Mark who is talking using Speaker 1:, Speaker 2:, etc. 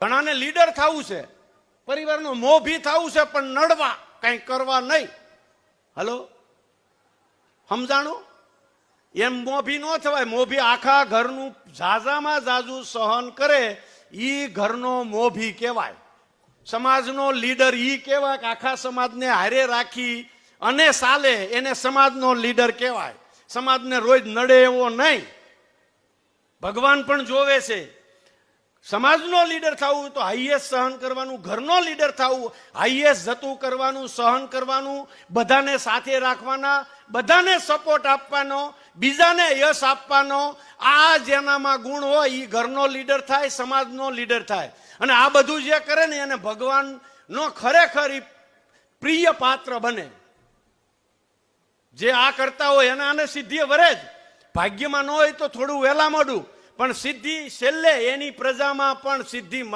Speaker 1: ઘણાને લીડર થવું છે, પરિવારનો મોભી થવું છે, પણ નડવા કઈ કરવા નહીં. હલો, સમજાણું? એમ મોભી ન થવાય. મોભી આખા ઘરનું ઝાઝામાં ઝાઝું સહન કરે, ઈ ઘરનો મોભી કહેવાય. સમાજનો લીડર ઈ કહેવાય કે આખા સમાજને હારે રાખી અને ચાલે, એને સમાજનો લીડર કહેવાય. સમાજને રોજ નડે એવો નહીં. ભગવાન પણ જોવે છે. સમાજનો લીડર થવું તો હાઈએસ્ટ સહન કરવાનું, ઘરનો લીડર થવું હાઈએસ્ટ જતું કરવાનું, સહન કરવાનું, બધાને સાથે રાખવાના, બધાને સપોર્ટ આપવાનો, બીજાને યશ આપવાનો. આ જેનામાં ગુણ હોય એ ઘરનો લીડર થાય, સમાજનો લીડર થાય. અને આ બધું જે કરે ને એને ભગવાનનો ખરેખર પ્રિય પાત્ર બને. જે આ કરતા હોય એને આને સિદ્ધિ વરે જ. ભાગ્યમાં ન હોય તો થોડું વહેલા મોડું, પણ સિદ્ધિ છેલ્લે એની પ્રજામાં પણ સિદ્ધિ મળે.